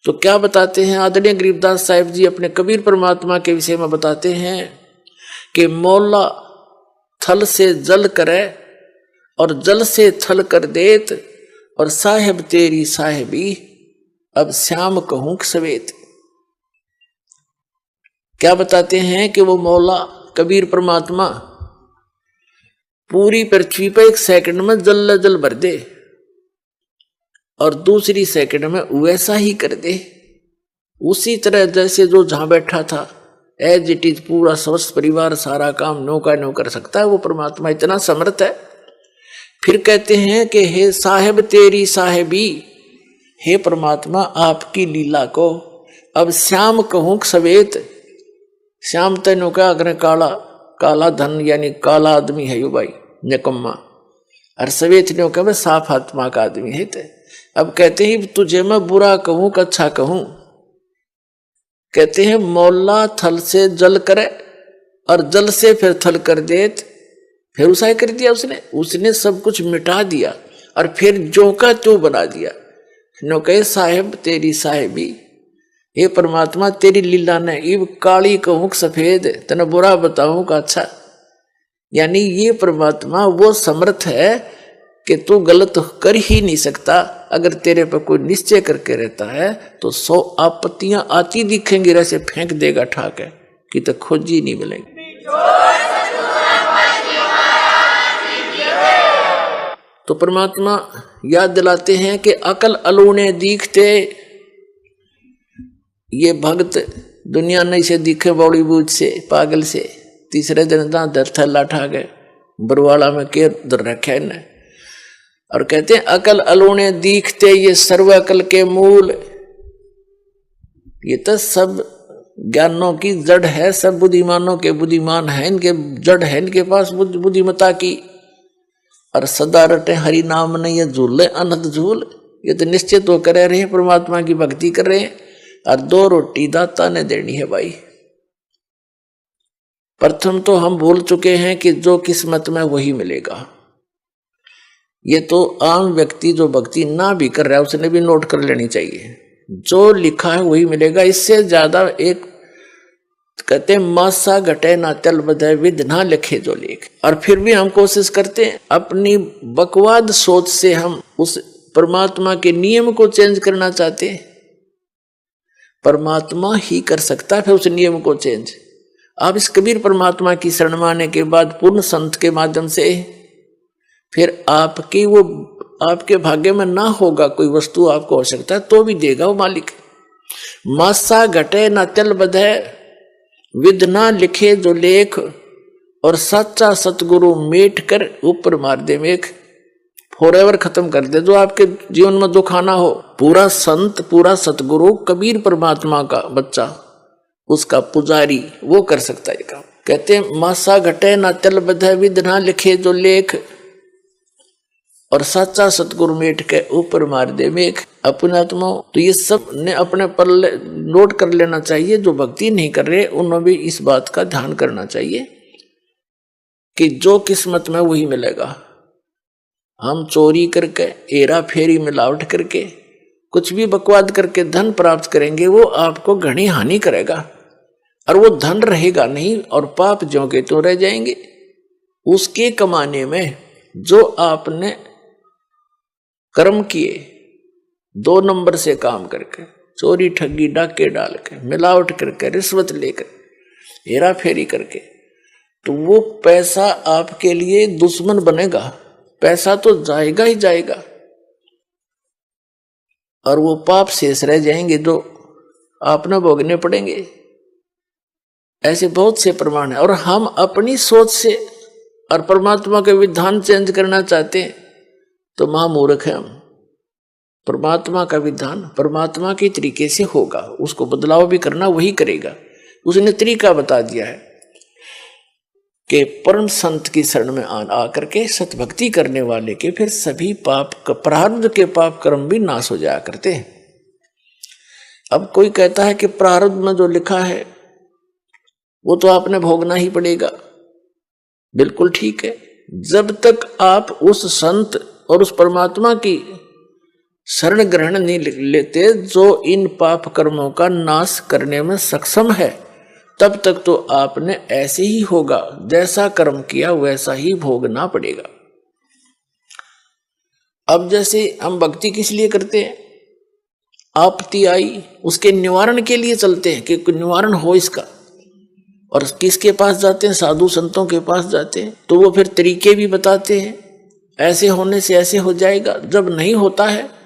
तो क्या बताते हैं आदरणीय गरीबदास साहिब जी अपने कबीर परमात्मा के विषय में बताते हैं कि मौला थल से जल करे और जल से थल कर देत, और साहेब तेरी साहेबी अब श्याम कहूं सवेत। क्या बताते हैं कि वो मौला कबीर परमात्मा पूरी पृथ्वी पर 1 सेकंड में जल भर दे और दूसरी सेकंड में वैसा ही कर दे, उसी तरह जैसे जो जहां बैठा था एज इट इज पूरा समस्त परिवार सारा काम नो का नो कर सकता है। वो परमात्मा इतना समर्थ है। फिर कहते हैं कि हे साहेब तेरी साहेबी, हे परमात्मा आपकी लीला को अब श्याम कहूं सवेत। श्याम तेनो क्या अगर काला काला धन यानी काला आदमी है यू भाई निकम्मा, और सवेत नो क्या साफ आत्मा का आदमी है। अब कहते हैं तुझे मैं बुरा कहूं कि अच्छा कहूं। कहते हैं मौला थल से जल करे और जल से फिर थल कर देत, फिर उसा कर दिया उसने सब कुछ मिटा दिया और फिर जो का त्यों बना दिया। नो कहे साहेब तेरी साहेबी, हे परमात्मा तेरी लीला ने इब काली कहूं सफेद, तेने बुरा बताऊं का अच्छा। यानी ये परमात्मा वो समर्थ है कि तू गलत कर ही नहीं सकता। अगर तेरे पर कोई निश्चय करके रहता है तो 100 आपत्तियां आती दिखेंगी, ऐसे फेंक देगा ठाक है कि तो खोज ही नहीं मिलेंगी। तो परमात्मा याद दिलाते हैं कि अकल अलूने दिखते, ये भक्त दुनिया नहीं से दिखे बॉलीवुड से पागल से, तीसरे दिन दर थैला ठा गए बरवाला में के दर रखे इन्हें, और कहते हैं अकल अलूने दिखते ये सर्व अकल के मूल। ये तो सब ज्ञानों की जड़ है, सब बुद्धिमानों के बुद्धिमान है, इनके जड़ है इनके पास बुद्धिमता की। और सदा रटे हरि नाम नहीं है झूले अनंत झूल। ये तो निश्चित हो कर रहे हैं परमात्मा की भक्ति कर रहे हैं, और 2 रोटी दाता ने देनी है भाई। प्रथम तो हम भूल चुके हैं कि जो किस्मत में वही मिलेगा। ये तो आम व्यक्ति जो भक्ति ना भी कर रहा है उसने भी नोट कर लेनी चाहिए, जो लिखा है वही मिलेगा। इससे ज्यादा एक कहते मासा घटे ना चल बधे विद ना लिखे जो लेख। और फिर भी हम कोशिश करते हैं अपनी बकवाद सोच से हम उस परमात्मा के नियम को चेंज करना चाहते हैं। परमात्मा ही कर सकता है फिर उस नियम को चेंज। आप इस कबीर परमात्मा की शरण में आने के बाद पूर्ण संत के माध्यम से फिर आपकी वो आपके भाग्य में ना होगा कोई वस्तु आपको हो सकता है तो भी देगा वो मालिक। मासा घटे ना चल बधे विद ना लिखे जो लेख, और सच्चा सतगुरु मेट कर ऊपर मार दे मेघ। फॉरएवर खत्म कर दे जो आपके जीवन में जो खाना हो। पूरा संत पूरा सतगुरु कबीर परमात्मा का बच्चा उसका पुजारी वो कर सकता है काम। कहते हैं मासा घटे ना चल बधे विद ना लिखे जो लेख, और सच्चा सतगुरु मेट के ऊपर मार दे मेघ। अपने आत्मा तो ये सब ने अपने पर नोट कर लेना चाहिए। जो भक्ति नहीं कर रहे उन्हें भी इस बात का ध्यान करना चाहिए कि जो किस्मत में वही मिलेगा। हम चोरी करके हेरा फेरी मिलावट करके कुछ भी बकवाद करके धन प्राप्त करेंगे वो आपको घनी हानि करेगा, और वो धन रहेगा नहीं और पाप ज्यों के तो रह जाएंगे। उसके कमाने में जो आपने कर्म किए 2 नंबर से काम करके, चोरी ठगी डाके डाल के मिलावट करके रिश्वत लेकर हेरा फेरी करके, तो वो पैसा आपके लिए दुश्मन बनेगा। पैसा तो जाएगा ही जाएगा और वो पाप शेष रह जाएंगे जो आपने भोगने पड़ेंगे। ऐसे बहुत से प्रमाण है। और हम अपनी सोच से और परमात्मा के विधान चेंज करना चाहते हैं तो महामूर्ख है हम। परमात्मा का विधान परमात्मा के तरीके से होगा, उसको बदलाव भी करना वही करेगा। उसने तरीका बता दिया है कि परम संत की शरण में आकर के सतभक्ति करने वाले के फिर सभी पाप प्रारब्ध के पाप कर्म भी नाश हो जाया करते हैं। अब कोई कहता है कि प्रारब्ध में जो लिखा है वो तो आपने भोगना ही पड़ेगा। बिल्कुल ठीक है, जब तक आप उस संत और उस परमात्मा की शरण ग्रहण नहीं लेते जो इन पाप कर्मों का नाश करने में सक्षम है, तब तक तो आपने ऐसे ही होगा, जैसा कर्म किया वैसा ही भोगना पड़ेगा। अब जैसे हम भक्ति किस लिए करते हैं, आपत्ति आई उसके निवारण के लिए चलते हैं कि निवारण हो इसका, और किसके पास जाते हैं, साधु संतों के पास जाते हैं, तो वो फिर तरीके भी बताते हैं, ऐसे होने से ऐसे हो जाएगा। जब नहीं होता है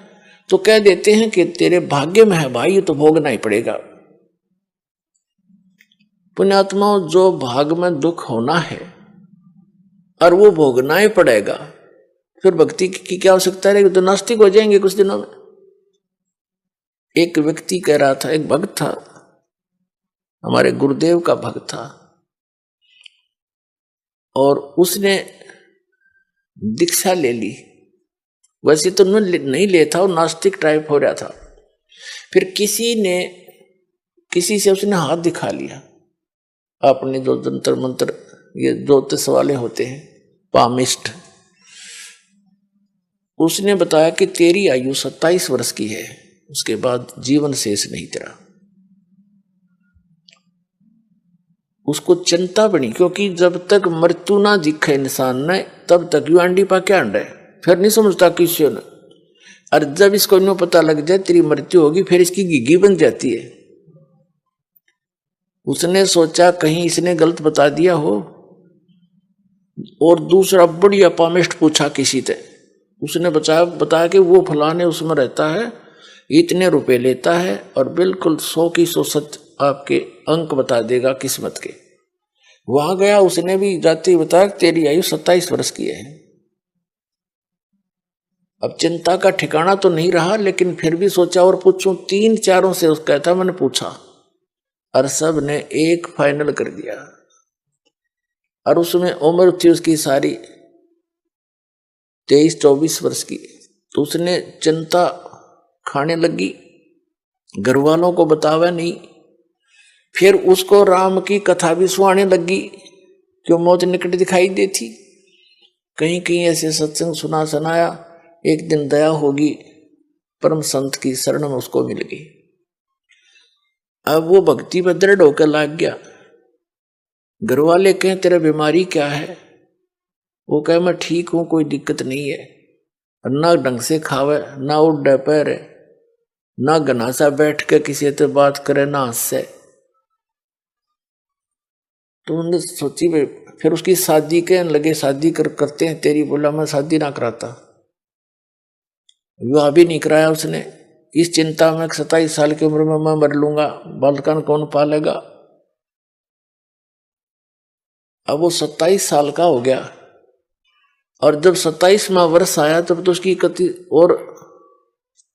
तो कह देते हैं कि तेरे भाग्य में है भाई, ये तो भोगना ही पड़ेगा। पुण्यात्माओं, जो भाग में दुख होना है और वो भोगना ही पड़ेगा, फिर भक्ति की क्या आवश्यकता रहेगी, तो नास्तिक हो जाएंगे कुछ दिनों में। एक व्यक्ति कह रहा था, एक भक्त था, हमारे गुरुदेव का भक्त था, और उसने दीक्षा ले ली। वैसे तो नहीं लेता, और नास्तिक टाइप हो रहा था। फिर किसी से उसने हाथ दिखा लिया, अपने जो जंतर मंत्र ये ज्योतिष वाले होते हैं, पामिस्ट, उसने बताया कि तेरी आयु 27 वर्ष की है, उसके बाद जीवन शेष नहीं तेरा। उसको चिंता बनी, क्योंकि जब तक मृत्यु ना दिखे इंसान ने, तब तक यू अंडी पा क्या अंडा है, फिर नहीं समझता किसी ने। और जब इसको यूं पता लग जाए तेरी मृत्यु होगी, फिर इसकी घिघी बन जाती है। उसने सोचा कहीं इसने गलत बता दिया हो, और दूसरा बढ़िया पामिस्ट पूछा किसी से, उसने बताया कि वो फलाने उसमें रहता है, इतने रुपए लेता है, और बिल्कुल 100 की 100 सच आपके अंक बता देगा किस्मत के। वहां गया, उसने भी जाते ही बताया तेरी आयु 27 वर्ष की है। अब चिंता का ठिकाना तो नहीं रहा, लेकिन फिर भी सोचा और पूछूं, 3-4 से उसका था, मैंने पूछा, और सब ने एक फाइनल कर दिया। और उसमें उम्र थी उसकी सारी 23-24 वर्ष की। तो उसने चिंता खाने लगी, घर वालों को बतावा नहीं। फिर उसको राम की कथा भी सुनाने लगी, क्यों मौत निकट दिखाई देती। कहीं कहीं ऐसे सत्संग सुनाया। एक दिन दया होगी, परम संत की शरण में उसको मिल गई। अब वो भक्ति में दृढ़ होकर लाग गया। घर वाले कहें तेरा बीमारी क्या है, वो कहे मैं ठीक हूं, कोई दिक्कत नहीं है। ना ढंग से खावे, ना उठ पैर, ना घनासा बैठ के किसी से बात करे, ना हंसे। तो उन्होंने सोची भाई, फिर उसकी शादी कहने लगे, शादी करते हैं तेरी। बोला मैं शादी ना कराता, विवाह भी नहीं कराया उसने। इस चिंता में 27 साल की उम्र में मैं मर लूंगा, बालकन कौन पालेगा। अब वो 27 साल का हो गया, और जब 27वां वर्ष आया तब तो उसकी कति और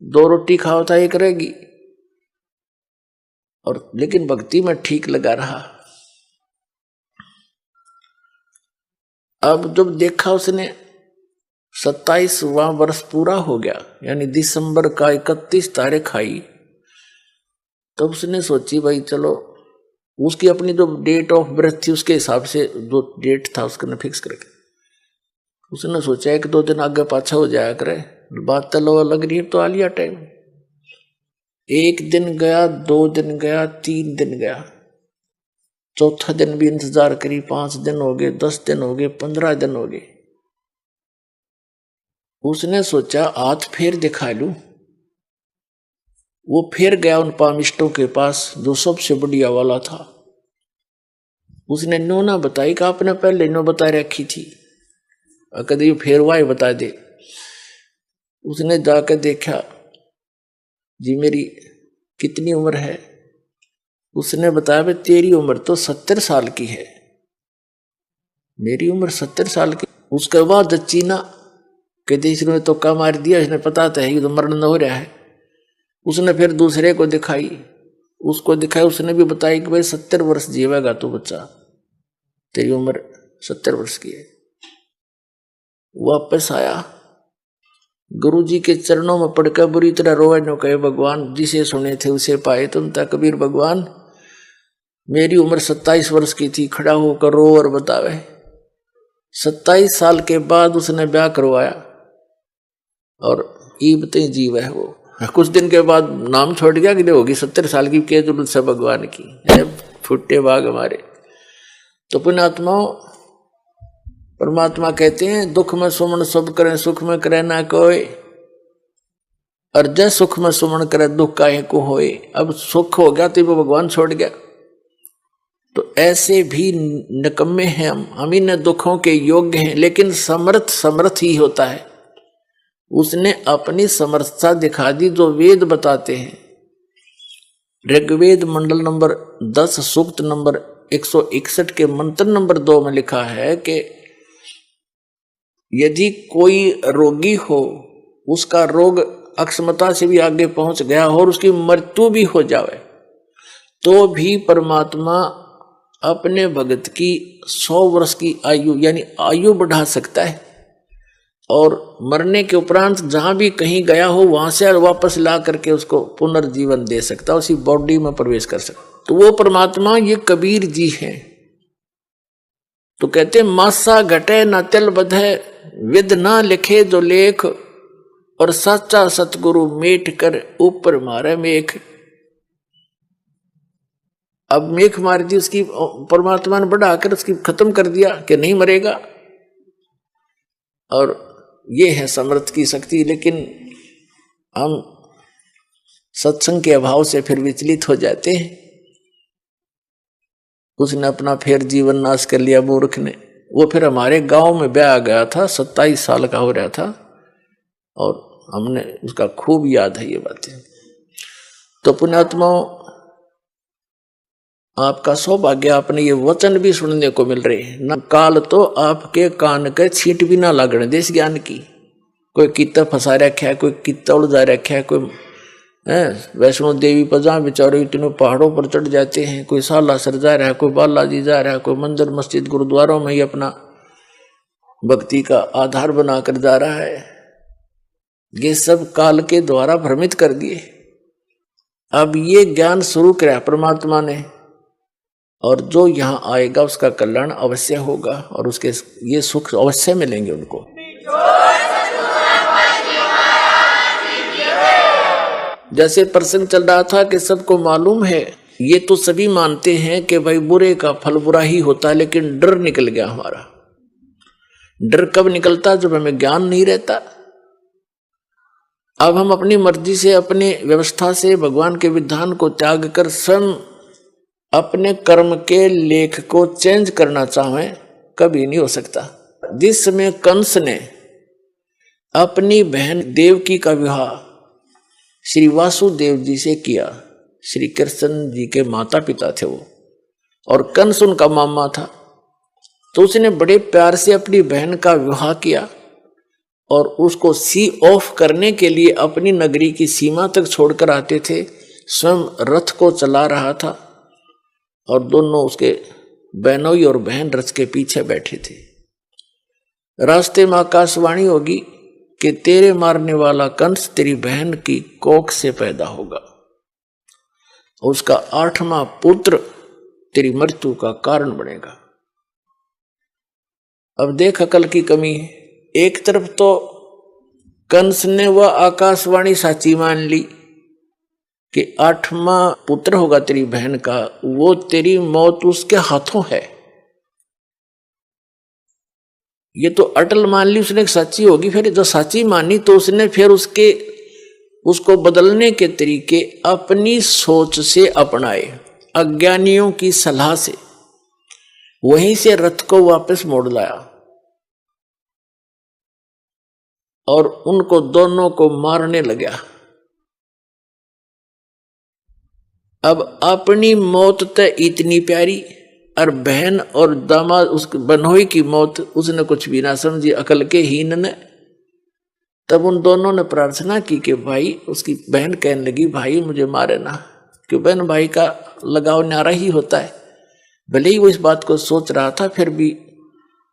2 रोटी खाओ था, एक रहेगी। और लेकिन भक्ति में ठीक लगा रहा। अब जब देखा उसने 27वां वर्ष पूरा हो गया, यानी दिसंबर का 31 तारीख आई, तब उसने सोची भाई चलो, उसकी अपनी जो डेट ऑफ बर्थ थी उसके हिसाब से जो डेट था उसने फिक्स करके उसने सोचा 1-2 दिन आगे पाछा हो जाया करे, बात तो लग रही है, तो आ लिया टाइम। 1 दिन गया, 2 दिन गया, 3 दिन गया, चौथा दिन भी इंतजार करी, 5 दिन हो गए, 10 दिन हो गए, 15 दिन हो गए। उसने सोचा हाथ फेर दिखा लूं। वो फिर गया उन पामिस्टों के पास जो सबसे बढ़िया वाला था। उसने नो ना बताई कि आपने पहले नो बता रखी थी, कभी फिर वाई बता दे। उसने जाकर देखा, जी मेरी कितनी उम्र है। उसने बताया भाई तेरी उम्र तो 70 साल की है। मेरी उम्र 70 साल की। उसके बाद चीना कहते इसने तो का मार दिया, इसने पता तो है कि तो मरण हो रहा है। उसने फिर दूसरे को दिखाई, उसको दिखाई, उसने भी बताया कि भाई 70 वर्ष जीवेगा तू बच्चा, तेरी उम्र 70 वर्ष की है। वापस आया, गुरुजी के चरणों में पड़कर बुरी तरह रोए, नो कहे भगवान जिसे सुने थे उसे पाए तुम ता। कबीर भगवान मेरी उम्र 27 वर्ष की थी, खड़ा होकर रो और बतावे। 27 साल के बाद उसने ब्याह करवाया और ईबते जीव है वो। कुछ दिन के बाद नाम छोड़ गया कि होगी 70 साल की क्या जरूरत है भगवान की, फुट्टे भाग हमारे। तो पुण्यात्माओं, परमात्मा कहते हैं दुख में सुमन सब करें, सुख में करे ना कोई, और जय सुख में सुमन करे दुख काहे को होए। अब सुख हो गया तो वो भगवान छोड़ गया। तो ऐसे भी निकम्मे हैं हम इन दुखों के योग्य हैं, लेकिन समर्थ ही होता है। उसने अपनी समर्थता दिखा दी जो वेद बताते हैं। ऋग्वेद मंडल नंबर 10 सूक्त नंबर 161 के मंत्र नंबर 2 में लिखा है कि यदि कोई रोगी हो, उसका रोग अक्षमता से भी आगे पहुंच गया हो और उसकी मृत्यु भी हो जाए, तो भी परमात्मा अपने भगत की 100 वर्ष की आयु यानी आयु बढ़ा सकता है, और मरने के उपरांत जहां भी कहीं गया हो वहां से वापस ला करके उसको पुनर्जीवन दे सकता, उसी बॉडी में प्रवेश कर सकता। तो वो परमात्मा ये कबीर जी हैं। तो कहते मासा घटे न तिल बधे, विद ना लिखे जो लेख, और सच्चा सतगुरु मेट कर ऊपर मारे मेख। अब मेख मार दी उसकी, परमात्मा ने बढ़ाकर उसकी खत्म कर दिया कि नहीं मरेगा। और ये है समर्थ की शक्ति। लेकिन हम सत्संग के अभाव से फिर विचलित हो जाते हैं। उसने अपना फिर जीवन नाश कर लिया मूर्ख ने। वो फिर हमारे गांव में ब्याह गया था, 27 साल का हो रहा था, और हमने उसका खूब याद है ये बातें। तो पुण्यात्माओं, आपका सौभाग्य, आपने ये वचन भी सुनने को मिल रहे हैं। न काल तो आपके कान के छींट भी ना लागने देश ज्ञान की। कोई कितना फंसा रखा है, कोई कितना उलझा रखा है, कोई वैष्णो देवी पर जहाँ बेचारे इतने पहाड़ों पर चढ़ जाते हैं, कोई सालासर जा रहा है, कोई बालाजी जा रहा है, कोई मंदिर मस्जिद गुरुद्वारों में ही अपना भक्ति का आधार बनाकर जा रहा है। ये सब काल के द्वारा भ्रमित कर दिए। अब ये ज्ञान शुरू किया परमात्मा ने, और जो यहाँ आएगा उसका कल्याण अवश्य होगा, और उसके ये सुख अवश्य मिलेंगे उनको। जैसे प्रसंग चल रहा था कि सबको मालूम है, ये तो सभी मानते हैं कि भाई बुरे का फल बुरा ही होता है, लेकिन डर निकल गया हमारा। डर कब निकलता? जब हमें ज्ञान नहीं रहता। अब हम अपनी मर्जी से, अपने व्यवस्था से भगवान के विधान को त्याग कर स्वयं अपने कर्म के लेख को चेंज करना चाहें, कभी नहीं हो सकता। जिस समय कंस ने अपनी बहन देवकी का विवाह श्री वासुदेव जी से किया, श्री कृष्ण जी के माता पिता थे वो, और कंस उनका मामा था, तो उसने बड़े प्यार से अपनी बहन का विवाह किया, और उसको सी ऑफ करने के लिए अपनी नगरी की सीमा तक छोड़कर आते थे। स्वयं रथ को चला रहा था, और दोनों उसके बहनोई और बहन रथ के पीछे बैठे थे। रास्ते में आकाशवाणी होगी कि तेरे मारने वाला कंस तेरी बहन की कोख से पैदा होगा, उसका 8वां पुत्र तेरी मृत्यु का कारण बनेगा। अब देख अकल की कमी है। एक तरफ तो कंस ने वह आकाशवाणी साची मान ली कि 8वां पुत्र होगा तेरी बहन का, वो तेरी मौत उसके हाथों है, ये तो अटल मान ली उसने सच्ची होगी। फिर जो सच्ची मानी तो उसने फिर उसको बदलने के तरीके अपनी सोच से अपनाए, अज्ञानियों की सलाह से। वहीं से रथ को वापस मोड़ लाया और उनको दोनों को मारने लगा। अब अपनी मौत तो इतनी प्यारी, और बहन और दामाद उस बनोई की मौत उसने कुछ भी ना समझी, अकल के हीन ने। तब उन दोनों ने प्रार्थना की कि भाई, उसकी बहन कहने लगी भाई मुझे मारे ना, क्यों बहन भाई का लगाव न्यारा ही होता है। भले ही वो इस बात को सोच रहा था, फिर भी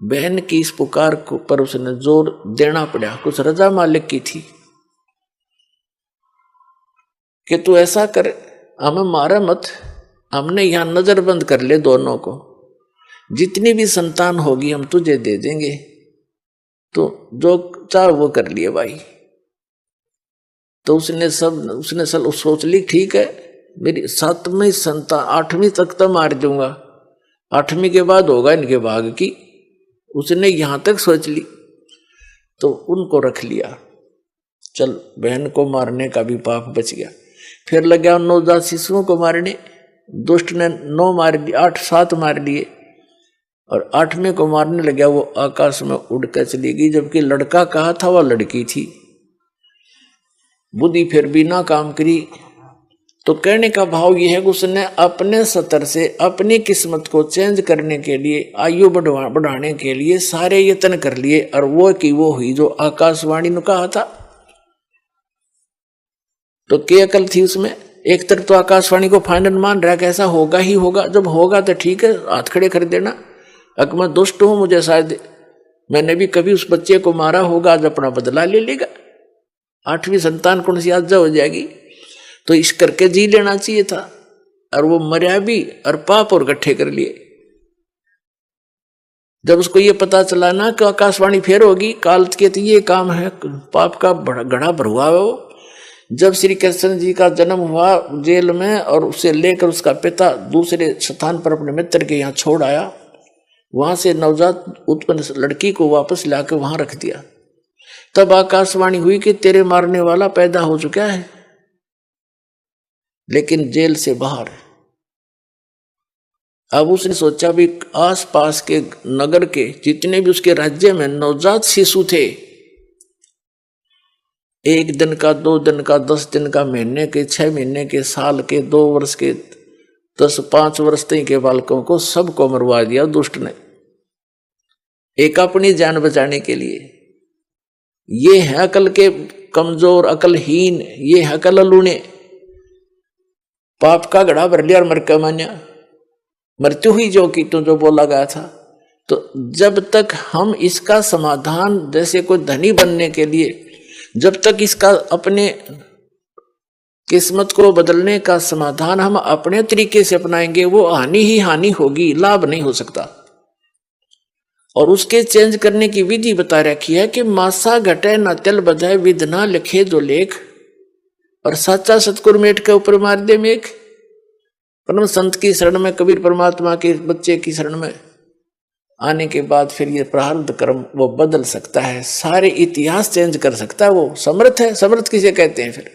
बहन की इस पुकार को पर उसने जोर देना पड़ा। कुछ रजा मालिक की थी कि तू ऐसा कर, हमें मारा मत, हमने यहां नजरबंद कर ले दोनों को, जितनी भी संतान होगी हम तुझे दे देंगे, तो जो चाह वो कर लिए भाई। तो उसने सोच ली ठीक है, मेरी 7वीं संतान 8वीं तक तो मार दूंगा, 8वीं के बाद होगा इनके भाग की। उसने यहां तक सोच ली, तो उनको रख लिया। चल बहन को मारने का भी पाप बच गया। फिर लग गया नवजात शिशुओं को मारने। दुष्ट ने 9 मार दिए, 8-7 मार लिए, और 8वें को मारने लग गया। वो आकाश में उड़कर चली गई, जबकि लड़का कहा था वह लड़की थी। बुद्धि फिर भी ना काम करी। तो कहने का भाव यह है कि उसने अपने स्तर से अपनी किस्मत को चेंज करने के लिए, आयु बढ़ाने के लिए सारे यत्न कर लिए, और वो की वो हुई जो आकाशवाणी ने कहा था। तो क्या अकल थी उसमें? एक तरफ तो आकाशवाणी को फाइनल मान रहा कि ऐसा होगा ही होगा, जब होगा तो ठीक है, हाथ खड़े कर देना। अगर मैं दुष्ट हूं, मुझे शायद मैंने भी कभी उस बच्चे को मारा होगा, आज अपना बदला ले लेगा, 8वीं संतान कौन सी आज हो जाएगी। तो इस करके जी लेना चाहिए था, और वो मर्या भी और पाप और इकट्ठे कर लिए। जब उसको ये पता चला ना कि आकाशवाणी फेर होगी, काल के तो ये काम है, पाप का घड़ा भरुआ है वो। जब श्री कृष्ण जी का जन्म हुआ जेल में, और उसे लेकर उसका पिता दूसरे स्थान पर अपने मित्र के यहाँ छोड़ आया, वहां से नवजात उत्पन्न लड़की को वापस लाकर वहां रख दिया। तब आकाशवाणी हुई कि तेरे मारने वाला पैदा हो चुका है, लेकिन जेल से बाहर। अब उसने सोचा भी आसपास के नगर के जितने भी उसके राज्य में नवजात शिशु थे, 1 दिन का, 2 दिन का, 10 दिन का, महीने के, 6 महीने के, साल के, 2 वर्ष के, 5 वर्ष तक के बालकों को सबको मरवा दिया दुष्ट ने, एक अपनी जान बचाने के लिए। ये है अकल के कमजोर, अकलहीन, ये है अकल लूने। पाप का घड़ा भर लिया और मर के मान्या, मृत्यु हुई जो की तो जो बोला गया था। तो जब तक हम इसका समाधान, जैसे कोई धनी बनने के लिए, जब तक इसका अपने किस्मत को बदलने का समाधान हम अपने तरीके से अपनाएंगे, वो हानि ही हानि होगी, लाभ नहीं हो सकता। और उसके चेंज करने की विधि बता रखी है कि मासा घटे न तिल बधाए, विध ना लिखे जो लेख, और साचा सतगुरु मेट के ऊपर मार दे मेघ। परम संत की शरण में, कबीर परमात्मा के बच्चे की शरण में आने के बाद फिर ये प्रारब्ध कर्म वो बदल सकता है, सारे इतिहास चेंज कर सकता है। वो समर्थ है। समर्थ किसे कहते हैं फिर?